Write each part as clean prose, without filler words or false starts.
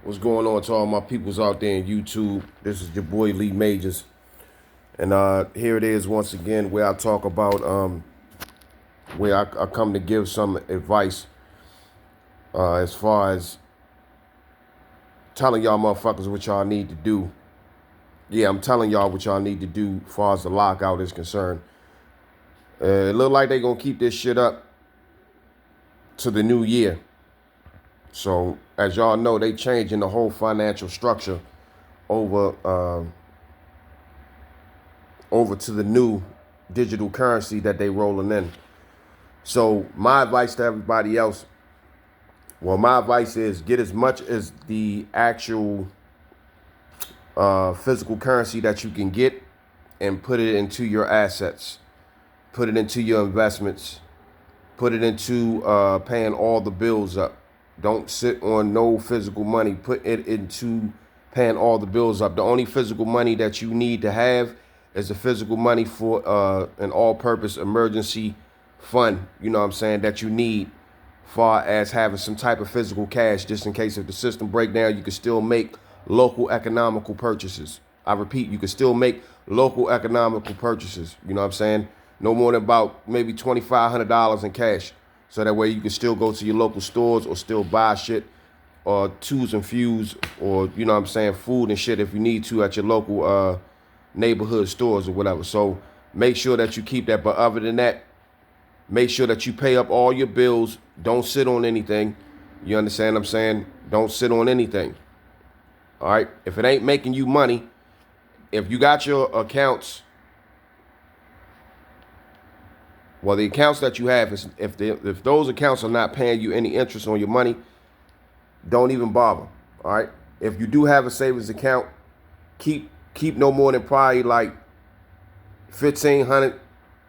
What's going on to all my peoples out there in YouTube? This is your boy Lee Majors, and here it is once again where I talk about where I come to give some advice as far as telling y'all motherfuckers what y'all need to do. Yeah, I'm telling y'all what y'all need to do as far as the lockout is concerned. It look like they gonna keep this shit up to the new year. So as y'all know, they changing the whole financial structure over over to the new digital currency that they rolling in. So my advice to everybody else, my advice is get as much as the actual physical currency that you can get and put it into your assets, put it into your investments, put it into paying all the bills up. Don't sit on no physical money. Put it into paying all the bills up. The only physical money that you need to have is the physical money for an all-purpose emergency fund. You know what I'm saying? That you need, far as having some type of physical cash just in case if the system break down. You can still make local economical purchases. I repeat, you can still make local economical purchases. You know what I'm saying? No more than about maybe $2,500 in cash. So that way you can still go to your local stores or still buy shit or twos and fuse or, you know what I'm saying, food and shit if you need to at your local neighborhood stores or whatever. So make sure that you keep that. But other than that, make sure that you pay up all your bills. Don't sit on anything. You understand what I'm saying? Don't sit on anything. All right? If it ain't making you money, if you got your accounts, well, the accounts that you have, if those accounts are not paying you any interest on your money, don't even bother. All right. If you do have a savings account, keep no more than probably like $1,500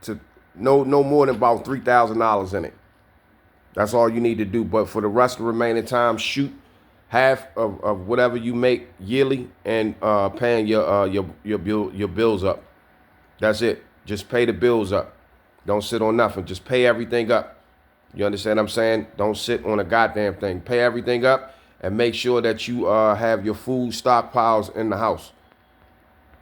to no more than about $3,000 in it. That's all you need to do. But for the rest of the remaining time, shoot half of whatever you make yearly and paying your bills up. That's it. Just pay the bills up. Don't sit on nothing. Just pay everything up. You understand what I'm saying? Don't sit on a goddamn thing. Pay everything up and make sure that you have your food stockpiles in the house.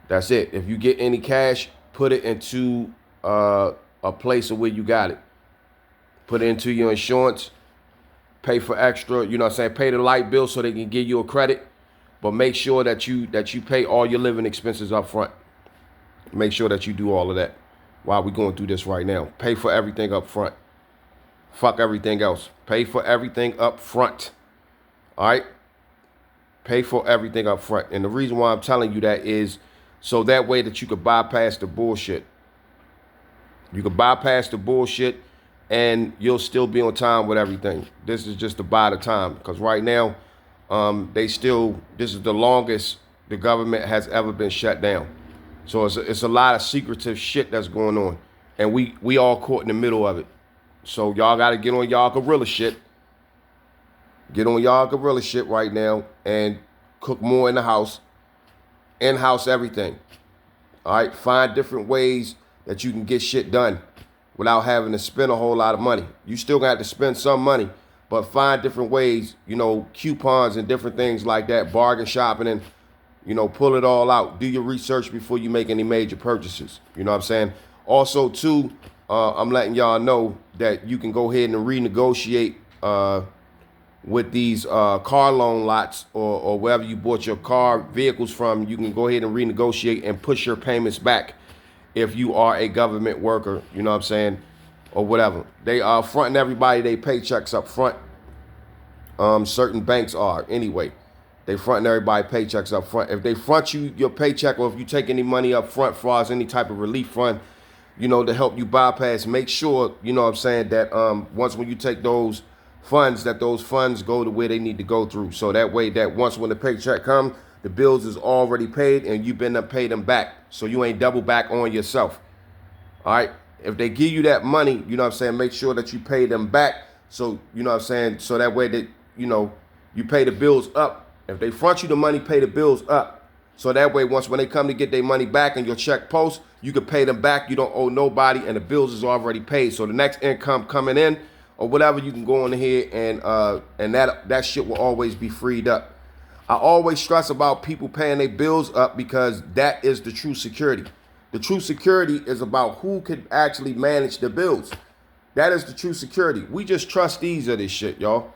That's it. If you get any cash, put it into a place where you got it. Put it into your insurance. Pay for extra. You know what I'm saying? Pay the light bill so they can give you a credit. But make sure that you pay all your living expenses up front. Make sure that you do all of that. While we're going through this right now. Pay for everything up front. Fuck everything else. Pay for everything up front. All right? Pay for everything up front. And the reason why I'm telling you that is so that way that you could bypass the bullshit. You could bypass the bullshit and you'll still be on time with everything. This is just to buy the time. Because right now, this is the longest the government has ever been shut down. So it's a lot of secretive shit that's going on. And we all caught in the middle of it. So y'all got to get on y'all gorilla shit. Get on y'all gorilla shit right now and cook more in the house. In-house everything. All right? Find different ways that you can get shit done without having to spend a whole lot of money. You still got to spend some money, but find different ways, coupons and different things like that, bargain shopping and pull it all out. Do your research before you make any major purchases. You know what I'm saying? Also, too, I'm letting y'all know that you can go ahead and renegotiate with these car loan lots or wherever you bought your vehicles from. You can go ahead and renegotiate and push your payments back if you are a government worker. You know what I'm saying? Or whatever. They are fronting everybody they paychecks up front. Certain banks are anyway. They fronting everybody paychecks up front. If they front you your paycheck or if you take any money up front for as any type of relief fund, to help you bypass, make sure, you know what I'm saying, that once when you take those funds, that those funds go to where they need to go through. So that way that once when the paycheck comes, the bills is already paid and you've been to pay them back. So you ain't double back on yourself. All right. If they give you that money, you know what I'm saying, make sure that you pay them back. So, you know what I'm saying, so that way that, you pay the bills up. If they front you the money, pay the bills up. So that way, once when they come to get their money back and your check post, you can pay them back. You don't owe nobody, and the bills is already paid. So the next income coming in or whatever, you can go on ahead and that shit will always be freed up. I always stress about people paying their bills up because that is the true security. The true security is about who can actually manage the bills. That is the true security. We just trustees of this shit, y'all.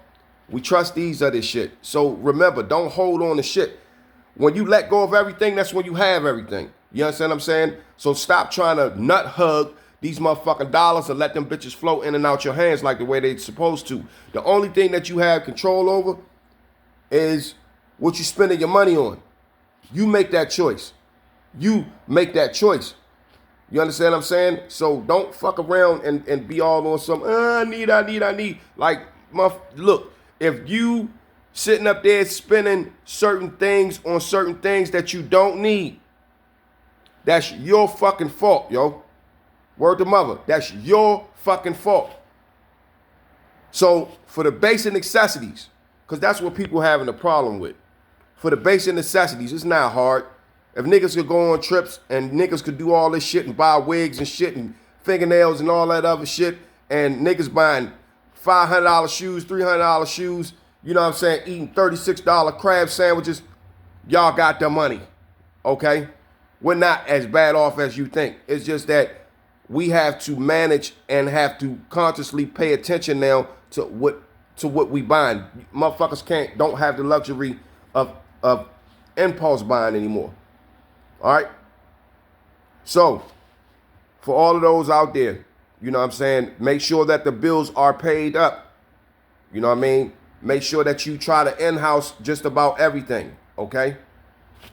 We trustees of this shit. So remember, don't hold on to shit. When you let go of everything, that's when you have everything. You understand what I'm saying? So stop trying to nut hug these motherfucking dollars and let them bitches flow in and out your hands like the way they're supposed to. The only thing that you have control over is what you spending your money on. You make that choice. You make that choice. You understand what I'm saying? So don't fuck around and be all on some, I need. Like, look, if you sitting up there spending certain things on certain things that you don't need, that's your fucking fault, yo. Word to mother. That's your fucking fault. So for the basic necessities, because that's what people having a problem with. For the basic necessities, it's not hard. If niggas could go on trips and niggas could do all this shit and buy wigs and shit and fingernails and all that other shit, and niggas buying $500 shoes, $300 shoes, you know what I'm saying, eating $36 crab sandwiches, y'all got the money, okay? We're not as bad off as you think. It's just that we have to manage and have to consciously pay attention now to what we buying. Motherfuckers don't have the luxury of impulse buying anymore. All right? So, for all of those out there, you know what I'm saying, make sure that the bills are paid up. You know what I mean? Make sure that you try to in-house just about everything, okay?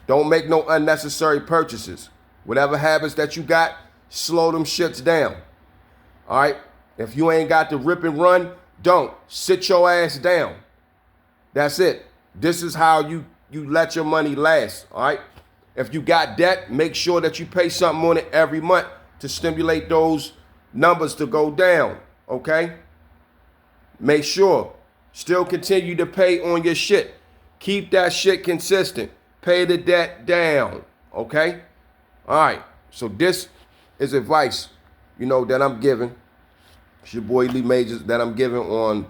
Don't make no unnecessary purchases. Whatever habits that you got, slow them shits down. All right? If you ain't got the rip and run, don't. Sit your ass down. That's it. This is how you let your money last, all right? If you got debt, make sure that you pay something on it every month to stimulate those numbers to go down, okay? Make sure. Still continue to pay on your shit. Keep that shit consistent. Pay the debt down, okay? All right, so this is advice, you know, that I'm giving. It's your boy Lee Majors that I'm giving on,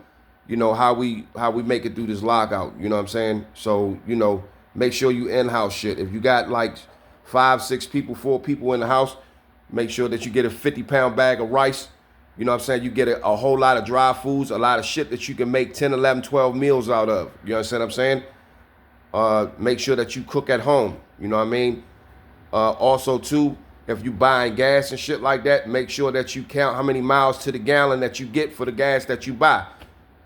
you know, how we make it through this lockout, you know what I'm saying? So, you know, make sure you in-house shit. If you got like 5, 6 people, 4 people in the house, make sure that you get a 50-pound bag of rice. You know what I'm saying? You get a whole lot of dry foods, a lot of shit that you can make 10, 11, 12 meals out of. You understand what I'm saying? Make sure that you cook at home. You know what I mean? Also, too, if you buying gas and shit like that, make sure that you count how many miles to the gallon that you get for the gas that you buy.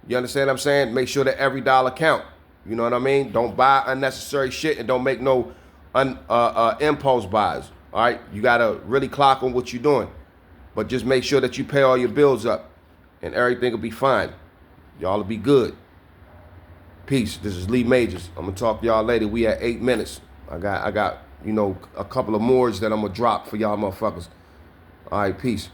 You understand what I'm saying? Make sure that every dollar count. You know what I mean? Don't buy unnecessary shit and don't make no impulse buys. All right? You got to really clock on what you're doing. But just make sure that you pay all your bills up and everything will be fine. Y'all will be good. Peace. This is Lee Majors. I'm going to talk to y'all later. We at 8 minutes. I got, you know, a couple of mores that I'm going to drop for y'all motherfuckers. All right, peace.